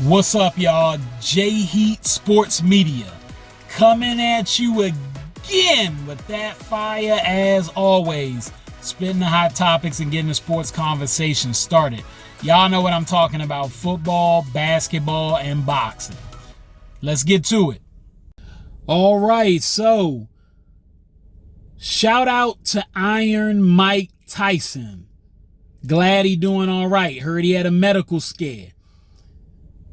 What's up, y'all? J Heat Sports Media coming at you again with that fire as always, spitting the hot topics and getting the sports conversation started. Y'all know what I'm talking about: football, basketball, and boxing. Let's get to it. All right, so shout out to Iron Mike Tyson. Glad he doing all right. Heard he had a medical scare.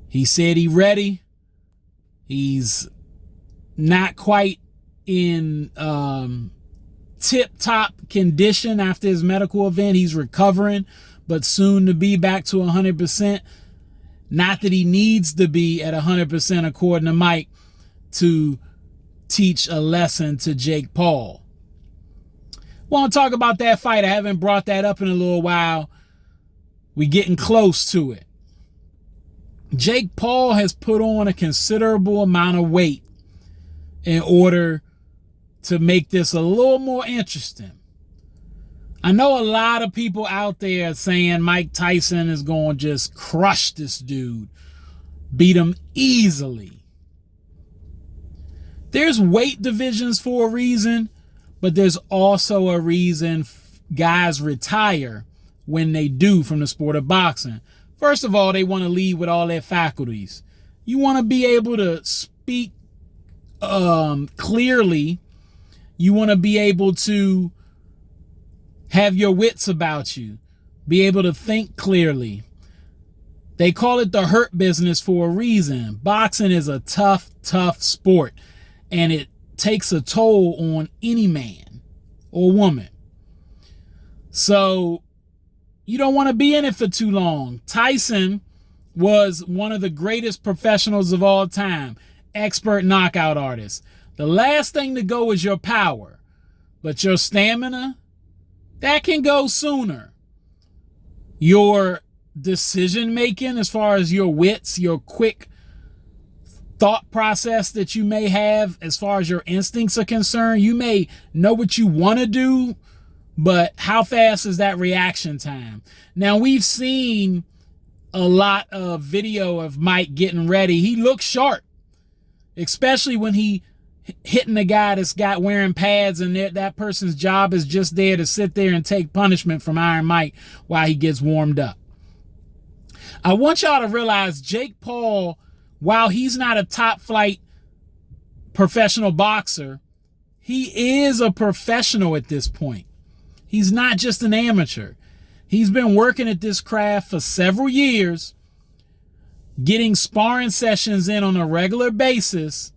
He said he ready. He's not quite in tip-top condition after his medical event. He's recovering, but soon to be back to 100%. Not that he needs to be at 100% according to Mike to teach a lesson to Jake Paul. Want to talk about that fight. I haven't brought that up in a little while. We getting close to it. Jake Paul has put on a considerable amount of weight in order to make this a little more interesting. I know a lot of people out there saying Mike Tyson is going to just crush this dude, beat him easily. There's weight divisions for a reason, but there's also a reason guys retire when they do from the sport of boxing. First of all, they want to lead with all their faculties. You want to be able to speak clearly. You want to be able to have your wits about you, be able to think clearly. They call it the hurt business for a reason. Boxing is a tough sport, and it takes a toll on any man or woman. So you don't want to be in it for too long. Tyson was one of the greatest professionals of all time, expert knockout artist. The last thing to go is your power, but your stamina, that can go sooner. Your decision making, as far as your wits, your quick thought process that you may have as far as your instincts are concerned, you may know what you want to do, but how fast is that reaction time? Now, we've seen a lot of video of Mike getting ready. He looks sharp, especially when he hitting the guy that's got wearing pads, and that person's job is just there to sit there and take punishment from Iron Mike while he gets warmed up. I want y'all to realize Jake Paul, while he's not a top flight professional boxer, he is a professional at this point. He's not just an amateur. He's been working at this craft for several years, getting sparring sessions in on a regular basis,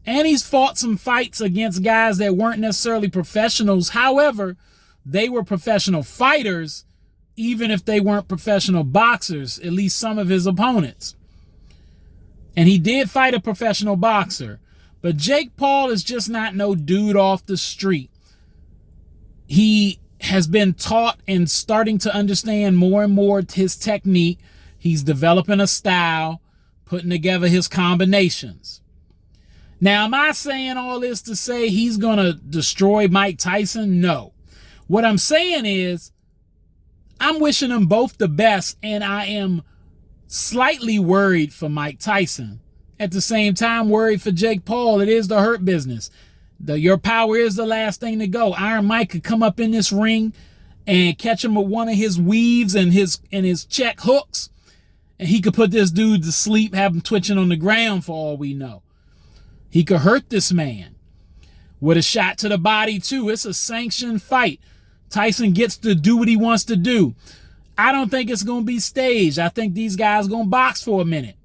and he's fought some fights against guys that weren't necessarily professionals. However, they were professional fighters, even if they weren't professional boxers, at least some of his opponents. And he did fight a professional boxer. But Jake Paul is just not no dude off the street. He has been taught and starting to understand more and more his technique. He's developing a style, putting together his combinations. Now, am I saying all this to say he's going to destroy Mike Tyson? No. What I'm saying is I'm wishing them both the best, and I am slightly worried for Mike Tyson. At the same time, worried for Jake Paul. It is the hurt business. Your power is the last thing to go. Iron Mike could come up in this ring and catch him with one of his weaves and his check hooks, and he could put this dude to sleep, have him twitching on the ground for all we know. He could hurt this man with a shot to the body too. It's a sanctioned fight. Tyson gets to do what he wants to do. I don't think it's going to be staged. I think these guys are going to box for a minute.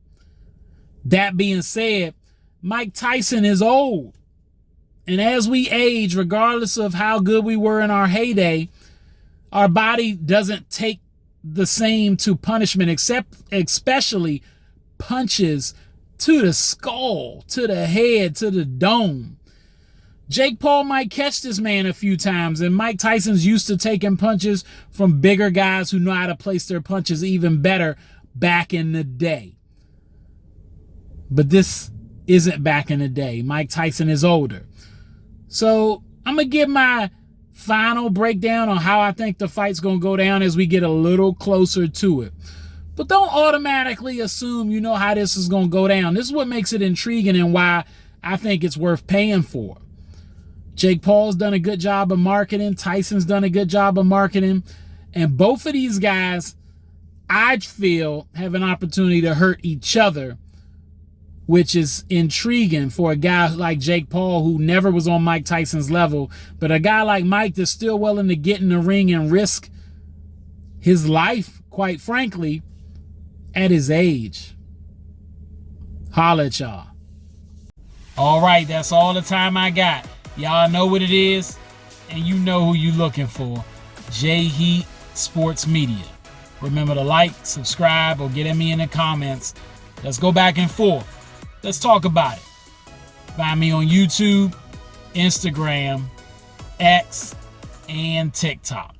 That being said, Mike Tyson is old. And as we age, regardless of how good we were in our heyday, our body doesn't take the same to punishment, especially punches to the skull, to the head, to the dome. Jake Paul might catch this man a few times, and Mike Tyson's used to taking punches from bigger guys who know how to place their punches even better back in the day. But this isn't back in the day. Mike Tyson is older. So I'm going to give my final breakdown on how I think the fight's going to go down as we get a little closer to it. But don't automatically assume you know how this is going to go down. This is what makes it intriguing and why I think it's worth paying for. Jake Paul's done a good job of marketing. Tyson's done a good job of marketing. And both of these guys, I feel, have an opportunity to hurt each other, which is intriguing for a guy like Jake Paul, who never was on Mike Tyson's level, but a guy like Mike that's still willing to get in the ring and risk his life, quite frankly, at his age. Holla at y'all. All right, that's all the time I got. Y'all know what it is, and you know who you looking for. J Heat Sports Media. Remember to like, subscribe, or get at me in the comments. Let's go back and forth. Let's talk about it. Find me on YouTube, Instagram, X, and TikTok.